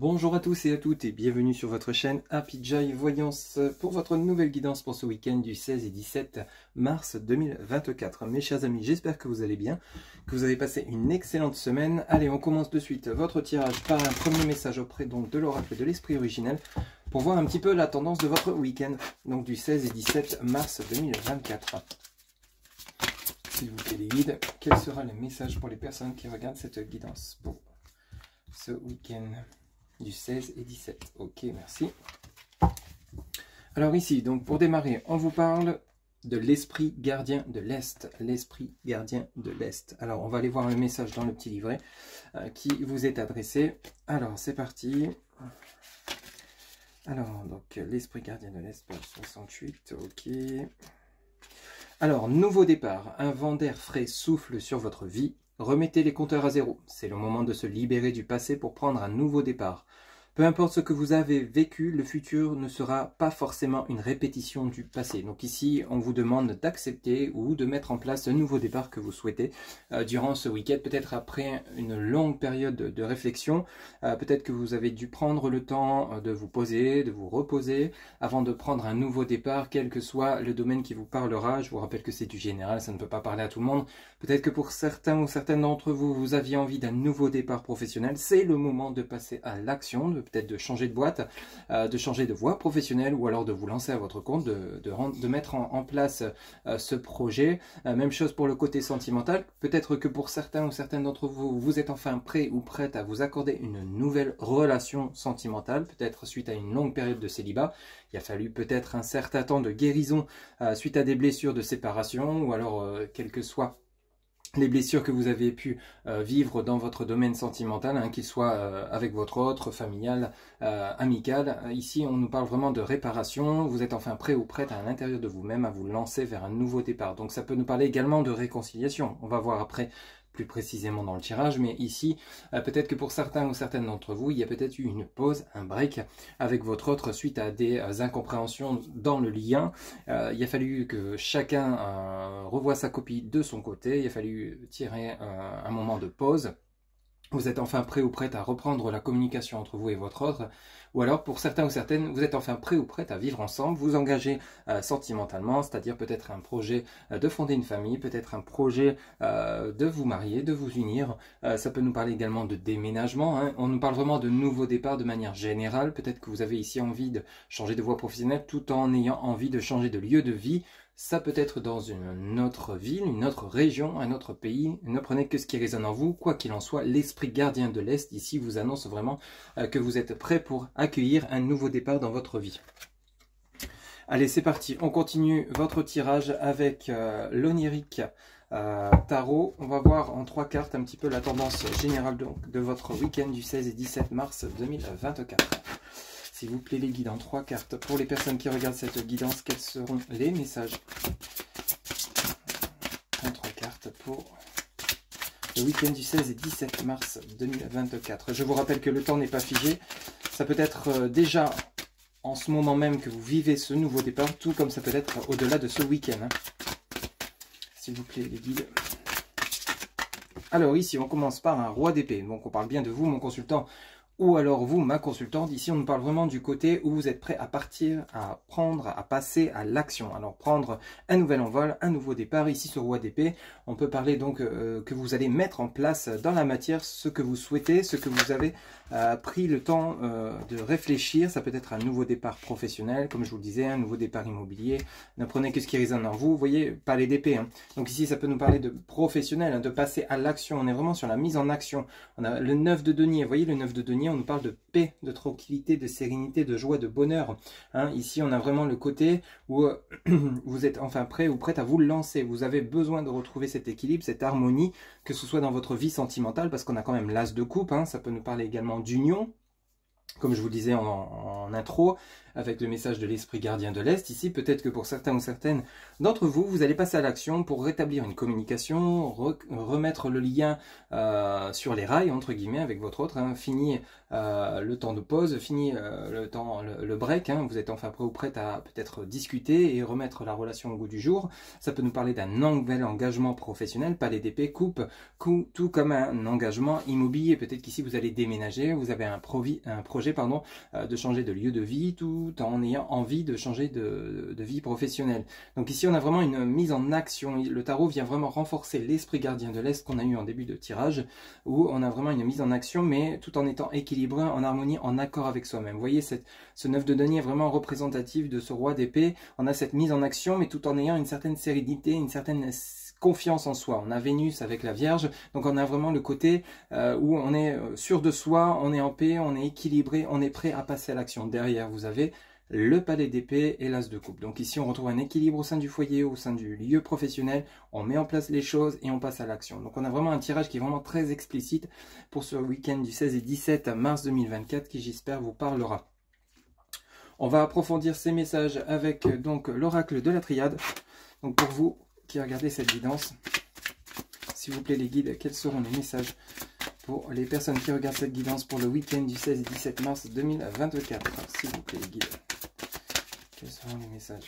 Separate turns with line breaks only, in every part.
Bonjour à tous et à toutes et bienvenue sur votre chaîne Happy Joy Voyance pour votre nouvelle guidance pour ce week-end du 16 et 17 mars 2024. Mes chers amis, j'espère que vous allez bien, que vous avez passé une excellente semaine. Allez, on commence de suite votre tirage par un premier message auprès donc de l'oracle de l'esprit originel pour voir un petit peu la tendance de votre week-end, donc du 16 et 17 mars 2024. S'il vous plaît les guides, quel sera le message pour les personnes qui regardent cette guidance pour ce week-end du 16 et 17. Ok, merci. Alors ici, donc pour démarrer, on vous parle de l'esprit gardien de l'Est. L'esprit gardien de l'Est. Alors, on va aller voir le message dans le petit livret qui vous est adressé. Alors, c'est parti. Alors, donc, l'esprit gardien de l'Est, page 68. Ok. Alors, nouveau départ. Un vent d'air frais souffle sur votre vie. Remettez les compteurs à zéro. C'est le moment de se libérer du passé pour prendre un nouveau départ. Peu importe ce que vous avez vécu, le futur ne sera pas forcément une répétition du passé. Donc ici, on vous demande d'accepter ou de mettre en place un nouveau départ que vous souhaitez durant ce week-end. Peut-être après une longue période de réflexion, peut-être que vous avez dû prendre le temps de vous poser, de vous reposer avant de prendre un nouveau départ, quel que soit le domaine qui vous parlera. Je vous rappelle que c'est du général, ça ne peut pas parler à tout le monde. Peut-être que pour certains ou certaines d'entre vous, vous aviez envie d'un nouveau départ professionnel. C'est le moment de passer à l'action, peut-être de changer de boîte, de changer de voie professionnelle ou alors de vous lancer à votre compte, de mettre en place ce projet. Même chose pour le côté sentimental. Peut-être que pour certains ou certaines d'entre vous, vous êtes enfin prêt ou prête à vous accorder une nouvelle relation sentimentale, peut-être suite à une longue période de célibat. Il a fallu peut-être un certain temps de guérison suite à des blessures de séparation ou alors quel que soit les blessures que vous avez pu vivre dans votre domaine sentimental, hein, qu'il soit avec votre autre, familial, amical. Ici, on nous parle vraiment de réparation. Vous êtes enfin prêt ou prête à l'intérieur de vous-même à vous lancer vers un nouveau départ. Donc ça peut nous parler également de réconciliation. On va voir après plus précisément dans le tirage, mais ici, peut-être que pour certains ou certaines d'entre vous, il y a peut-être eu une pause, un break avec votre autre suite à des incompréhensions dans le lien. Il a fallu que chacun revoie sa copie de son côté, il a fallu tirer un moment de pause. Vous êtes enfin prêt ou prête à reprendre la communication entre vous et votre autre, ou alors pour certains ou certaines, vous êtes enfin prêt ou prête à vivre ensemble, vous engager sentimentalement, c'est-à-dire peut-être un projet de fonder une famille, peut-être un projet de vous marier, de vous unir. Ça peut nous parler également de déménagement, hein. On nous parle vraiment de nouveaux départs de manière générale. Peut-être que vous avez ici envie de changer de voie professionnelle tout en ayant envie de changer de lieu de vie. Ça peut être dans une autre ville, une autre région, un autre pays. Ne prenez que ce qui résonne en vous. Quoi qu'il en soit, l'esprit gardien de l'Est ici vous annonce vraiment que vous êtes prêt pour accueillir un nouveau départ dans votre vie. Allez, c'est parti. On continue votre tirage avec l'onirique tarot. On va voir en 3 cartes un petit peu la tendance générale donc, de votre week-end du 16 et 17 mars 2024. S'il vous plaît les guides, en 3 cartes. Pour les personnes qui regardent cette guidance, quels seront les messages en 3 cartes pour le week-end du 16 et 17 mars 2024. Je vous rappelle que le temps n'est pas figé. Ça peut être déjà en ce moment même que vous vivez ce nouveau départ, tout comme ça peut être au-delà de ce week-end. Hein. S'il vous plaît les guides. Alors ici, on commence par un roi d'épée. Donc on parle bien de vous, mon consultant, ou alors vous, ma consultante. Ici, on nous parle vraiment du côté où vous êtes prêt à partir, à prendre, à passer à l'action. Alors, prendre un nouvel envol, un nouveau départ. Ici, ce roi d'épée, on peut parler donc que vous allez mettre en place dans la matière ce que vous souhaitez, ce que vous avez pris le temps de réfléchir. Ça peut être un nouveau départ professionnel, comme je vous le disais, un nouveau départ immobilier. Ne prenez que ce qui résonne en vous. Vous voyez, pas les d'épée. Hein. Donc ici, ça peut nous parler de professionnel, hein, de passer à l'action. On est vraiment sur la mise en action. On a le 9 de denier. Vous voyez, le 9 de denier, on nous parle de paix, de tranquillité, de sérénité, de joie, de bonheur. Hein, ici, on a vraiment le côté où vous êtes enfin prêt ou prête à vous lancer. Vous avez besoin de retrouver cet équilibre, cette harmonie, que ce soit dans votre vie sentimentale, parce qu'on a quand même l'as de coupe. Hein, ça peut nous parler également d'union, comme je vous le disais en intro, avec le message de l'esprit gardien de l'Est. Ici, peut-être que pour certains ou certaines d'entre vous, vous allez passer à l'action pour rétablir une communication, remettre le lien sur les rails, entre guillemets, avec votre autre, hein, fini le temps de pause, fini le break, hein, vous êtes enfin prêt ou prête à peut-être discuter et remettre la relation au goût du jour. Ça peut nous parler d'un nouvel engagement professionnel, palais d'épée, coupe, tout comme un engagement immobilier. Peut-être qu'ici vous allez déménager, vous avez un projet de changer de lieu de vie tout en ayant envie de changer de vie professionnelle. Donc ici on a vraiment une mise en action. Le tarot vient vraiment renforcer l'esprit gardien de l'Est qu'on a eu en début de tirage, où on a vraiment une mise en action, mais tout en étant équilibré, en harmonie, en accord avec soi-même. Vous voyez, ce 9 de denier est vraiment représentatif de ce roi d'épée. On a cette mise en action, mais tout en ayant une certaine sérénité, une certaine confiance en soi. On a Vénus avec la Vierge, donc on a vraiment le côté où on est sûr de soi, on est en paix, on est équilibré, on est prêt à passer à l'action. Derrière, vous avez le palais d'épée et l'as de coupe. Donc ici, on retrouve un équilibre au sein du foyer, au sein du lieu professionnel. On met en place les choses et on passe à l'action. Donc on a vraiment un tirage qui est vraiment très explicite pour ce week-end du 16 et 17 mars 2024 qui, j'espère, vous parlera. On va approfondir ces messages avec donc l'oracle de la triade. Donc pour vous qui regardez cette guidance, s'il vous plaît les guides, quels seront les messages pour les personnes qui regardent cette guidance pour le week-end du 16 et 17 mars 2024. S'il vous plaît les guides, quels seront les messages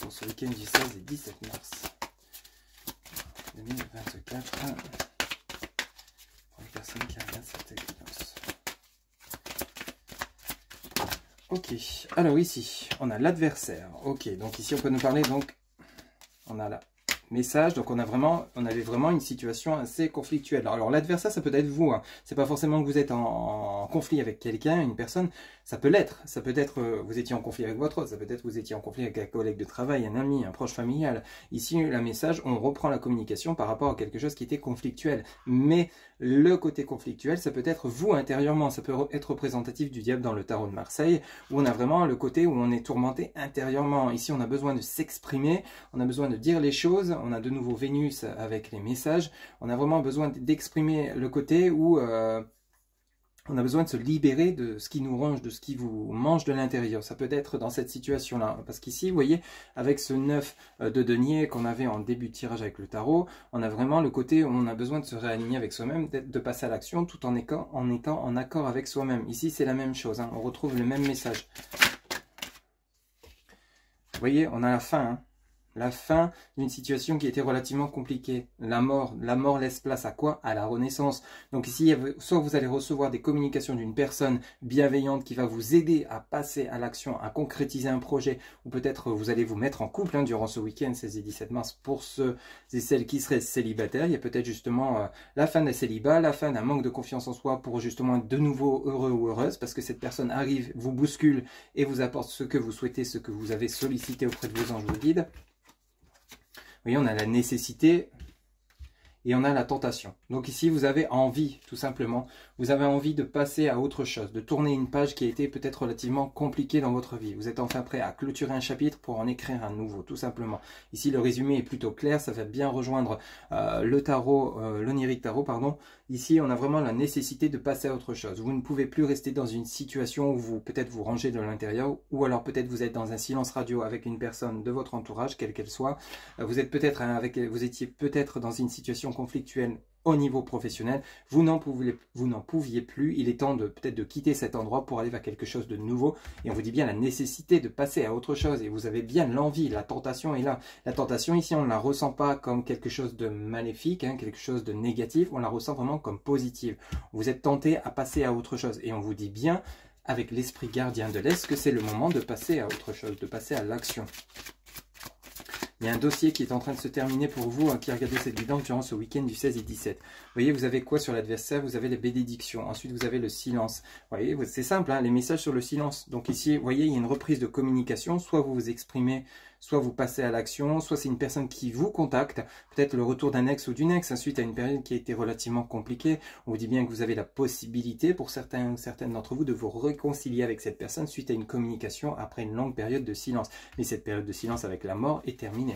pour ce week-end du 16 et 17 mars 2024 pour les personnes qui regardent cette guidance. Ok, alors ici, on a l'adversaire. Ok, donc ici on peut nous parler, donc on a là message, donc on avait vraiment une situation assez conflictuelle. Alors l'adversaire, ça peut être vous, hein. C'est pas forcément que vous êtes en conflit avec quelqu'un, une personne, ça peut l'être. Ça peut être vous étiez en conflit avec votre autre, ça peut être vous étiez en conflit avec un collègue de travail, un ami, un proche familial. Ici, le message, on reprend la communication par rapport à quelque chose qui était conflictuel. Mais le côté conflictuel, ça peut être vous intérieurement, ça peut être représentatif du diable dans le tarot de Marseille, où on a vraiment le côté où on est tourmenté intérieurement. Ici, on a besoin de s'exprimer, on a besoin de dire les choses. On a de nouveau Vénus avec les messages. On a vraiment besoin d'exprimer le côté où on a besoin de se libérer de ce qui nous ronge, de ce qui vous mange de l'intérieur. Ça peut être dans cette situation-là. Parce qu'ici, vous voyez, avec ce 9 de denier qu'on avait en début de tirage avec le tarot, on a vraiment le côté où on a besoin de se réaligner avec soi-même, de passer à l'action tout en étant en accord avec soi-même. Ici, c'est la même chose, hein. On retrouve le même message. Vous voyez, on a la fin, hein. La fin d'une situation qui était relativement compliquée. La mort laisse place à quoi? À la renaissance. Donc ici, soit vous allez recevoir des communications d'une personne bienveillante qui va vous aider à passer à l'action, à concrétiser un projet, ou peut-être vous allez vous mettre en couple durant ce week-end 16 et 17 mars pour ceux et celles qui seraient célibataires. Il y a peut-être justement la fin d'un célibat, la fin d'un manque de confiance en soi pour justement être de nouveau heureux ou heureuse, parce que cette personne arrive, vous bouscule et vous apporte ce que vous souhaitez, ce que vous avez sollicité auprès de vos anges ou guides. Vous voyez, on a la nécessité et on a la tentation. Donc ici, vous avez envie, tout simplement, vous avez envie de passer à autre chose, de tourner une page qui a été peut-être relativement compliquée dans votre vie. Vous êtes enfin prêt à clôturer un chapitre pour en écrire un nouveau, tout simplement. Ici, le résumé est plutôt clair, ça va bien rejoindre le tarot, l'onirique tarot, pardon. Ici, on a vraiment la nécessité de passer à autre chose. Vous ne pouvez plus rester dans une situation où vous peut-être vous rangez de l'intérieur, ou alors peut-être vous êtes dans un silence radio avec une personne de votre entourage, quelle qu'elle soit. Vous étiez peut-être dans une situation conflictuelle au niveau professionnel, vous n'en pouviez plus, il est temps peut-être de quitter cet endroit pour aller vers quelque chose de nouveau, et on vous dit bien la nécessité de passer à autre chose, et vous avez bien l'envie, la tentation est là. La tentation ici, on ne la ressent pas comme quelque chose de maléfique, hein, quelque chose de négatif, on la ressent vraiment comme positive. Vous êtes tenté à passer à autre chose, et on vous dit bien, avec l'esprit gardien de l'Est, que c'est le moment de passer à autre chose, de passer à l'action. Il y a un dossier qui est en train de se terminer pour vous, qui regardez cette vidéo durant ce week-end du 16 et 17. Vous voyez, vous avez quoi sur l'adversaire? Vous avez les bénédictions. Ensuite, vous avez le silence. Vous voyez, c'est simple, hein, les messages sur le silence. Donc ici, vous voyez, il y a une reprise de communication. Soit vous vous exprimez, soit vous passez à l'action, soit c'est une personne qui vous contacte. Peut-être le retour d'un ex ou d'une ex, suite à une période qui a été relativement compliquée. On vous dit bien que vous avez la possibilité, pour certains ou certaines d'entre vous, de vous réconcilier avec cette personne suite à une communication après une longue période de silence. Mais cette période de silence avec la mort est terminée.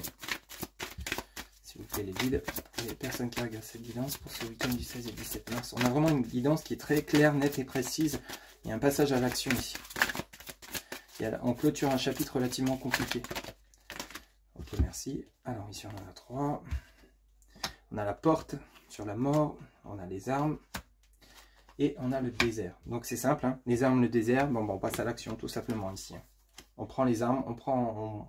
S'il vous plaît les guides, les personnes qui regardent cette guidance pour ce week-end du 16 et 17 mars. On a vraiment une guidance qui est très claire, nette et précise. Il y a un passage à l'action ici. On clôture un chapitre relativement compliqué. Ok, merci. Alors ici on en a 3. On a la porte sur la mort, on a les armes. et on a le désert. Donc c'est simple, hein. Les armes, le désert, bon, on passe à l'action tout simplement ici. Hein. On prend les armes,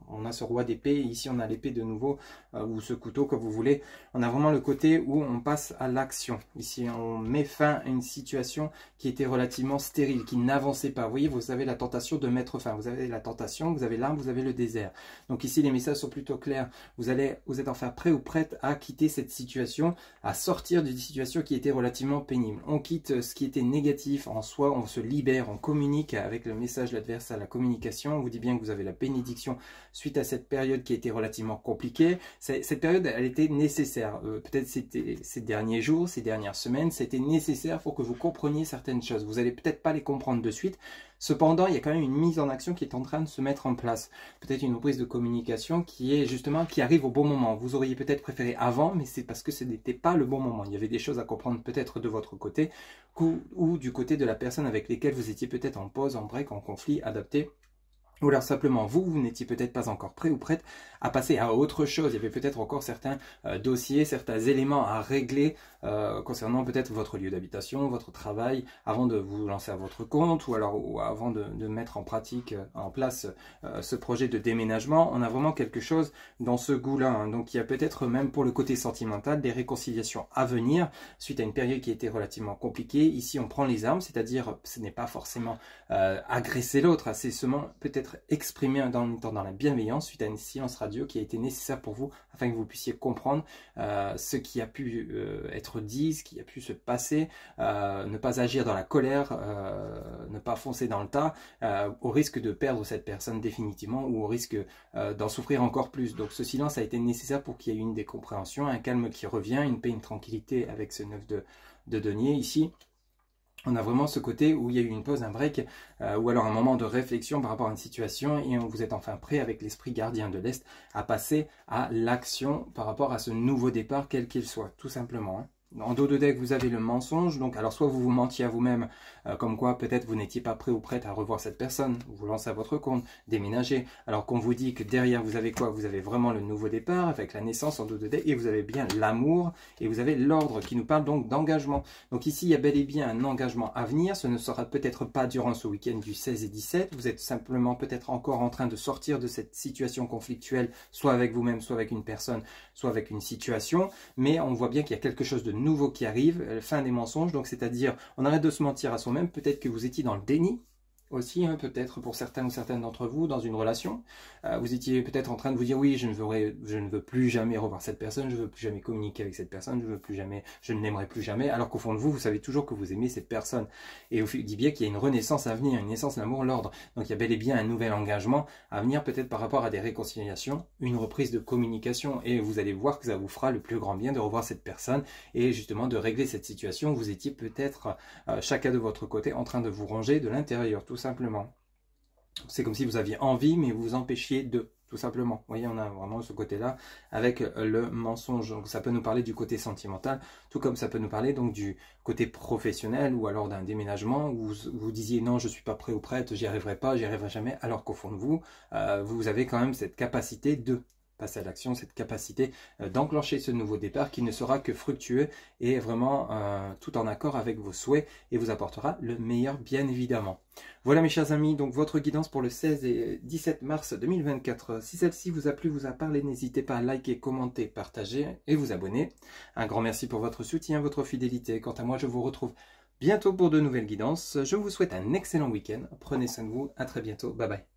on a ce roi d'épée, ici on a l'épée de nouveau, ou ce couteau que vous voulez. On a vraiment le côté où on passe à l'action. Ici on met fin à une situation qui était relativement stérile, qui n'avançait pas. Vous voyez, vous avez la tentation de mettre fin. Vous avez la tentation, vous avez l'arme, vous avez le désert. Donc ici les messages sont plutôt clairs. Vous êtes enfin prêt ou prête à quitter cette situation, à sortir d'une situation qui était relativement pénible. On quitte ce qui était négatif en soi, on se libère, on communique avec le message l'adverse à la communication. On vous dit bien que vous avez la bénédiction suite à cette période qui a été relativement compliquée. Cette période, elle était nécessaire. Peut-être c'était ces derniers jours, ces dernières semaines, c'était nécessaire pour que vous compreniez certaines choses. Vous n'allez peut-être pas les comprendre de suite. Cependant, il y a quand même une mise en action qui est en train de se mettre en place. Peut-être une reprise de communication qui est justement, qui arrive au bon moment. Vous auriez peut-être préféré avant, mais c'est parce que ce n'était pas le bon moment. Il y avait des choses à comprendre peut-être de votre côté ou du côté de la personne avec laquelle vous étiez peut-être en pause, en break, en conflit, adapté. Ou alors simplement, vous n'étiez peut-être pas encore prêt ou prête à passer à autre chose. Il y avait peut-être encore certains dossiers, certains éléments à régler concernant peut-être votre lieu d'habitation, votre travail, avant de vous lancer à votre compte ou alors avant de mettre en pratique, en place ce projet de déménagement. On a vraiment quelque chose dans ce goût-là. Hein. Donc il y a peut-être même pour le côté sentimental des réconciliations à venir suite à une période qui était relativement compliquée. Ici, on prend les armes, c'est-à-dire ce n'est pas forcément agresser l'autre, c'est seulement peut-être exprimer dans la bienveillance suite à une silence radio qui a été nécessaire pour vous afin que vous puissiez comprendre ce qui a pu être dit, ce qui a pu se passer, ne pas agir dans la colère, ne pas foncer dans le tas au risque de perdre cette personne définitivement ou au risque d'en souffrir encore plus. Donc ce silence a été nécessaire pour qu'il y ait une décompréhension, un calme qui revient, une paix, une tranquillité avec ce 9 de denier ici. On a vraiment ce côté où il y a eu une pause, un break, ou alors un moment de réflexion par rapport à une situation et vous êtes enfin prêt avec l'esprit gardien de l'Est à passer à l'action par rapport à ce nouveau départ, quel qu'il soit, tout simplement. Hein. En dos de deck, vous avez le mensonge, donc alors soit vous vous mentiez à vous-même, comme quoi peut-être vous n'étiez pas prêt ou prête à revoir cette personne, vous vous lancez à votre compte, déménager, alors qu'on vous dit que derrière vous avez quoi? Vous avez vraiment le nouveau départ avec la naissance en dos de deck et vous avez bien l'amour et vous avez l'ordre qui nous parle donc d'engagement. Donc ici, il y a bel et bien un engagement à venir, ce ne sera peut-être pas durant ce week-end du 16 et 17, vous êtes simplement peut-être encore en train de sortir de cette situation conflictuelle, soit avec vous-même, soit avec une personne, soit avec une situation, mais on voit bien qu'il y a quelque chose de nouveau qui arrive, fin des mensonges, donc c'est-à-dire on arrête de se mentir à soi-même, peut-être que vous étiez dans le déni aussi, hein, peut-être pour certains ou certaines d'entre vous dans une relation, vous étiez peut-être en train de vous dire oui, je ne veux plus jamais revoir cette personne, je ne veux plus jamais communiquer avec cette personne, je ne l'aimerai plus jamais, alors qu'au fond de vous, vous savez toujours que vous aimez cette personne, et vous dites bien qu'il y a une renaissance à venir, une naissance, l'amour, l'ordre, donc il y a bel et bien un nouvel engagement à venir peut-être par rapport à des réconciliations, une reprise de communication, et vous allez voir que ça vous fera le plus grand bien de revoir cette personne, et justement de régler cette situation où vous étiez peut-être chacun de votre côté en train de vous ranger de l'intérieur, tout simplement. C'est comme si vous aviez envie, mais vous vous empêchiez de, tout simplement. Vous voyez, on a vraiment ce côté-là avec le mensonge. Donc ça peut nous parler du côté sentimental, tout comme ça peut nous parler donc du côté professionnel ou alors d'un déménagement où vous disiez non, je suis pas prêt ou prête, j'y arriverai pas, j'y arriverai jamais, alors qu'au fond de vous, vous avez quand même cette capacité de passer à l'action, cette capacité d'enclencher ce nouveau départ qui ne sera que fructueux et vraiment tout en accord avec vos souhaits et vous apportera le meilleur bien évidemment. Voilà mes chers amis, donc votre guidance pour le 16 et 17 mars 2024. Si celle-ci vous a plu, vous a parlé, n'hésitez pas à liker, commenter, partager et vous abonner. Un grand merci pour votre soutien, votre fidélité. Quant à moi, je vous retrouve bientôt pour de nouvelles guidances. Je vous souhaite un excellent week-end. Prenez soin de vous. À très bientôt. Bye bye.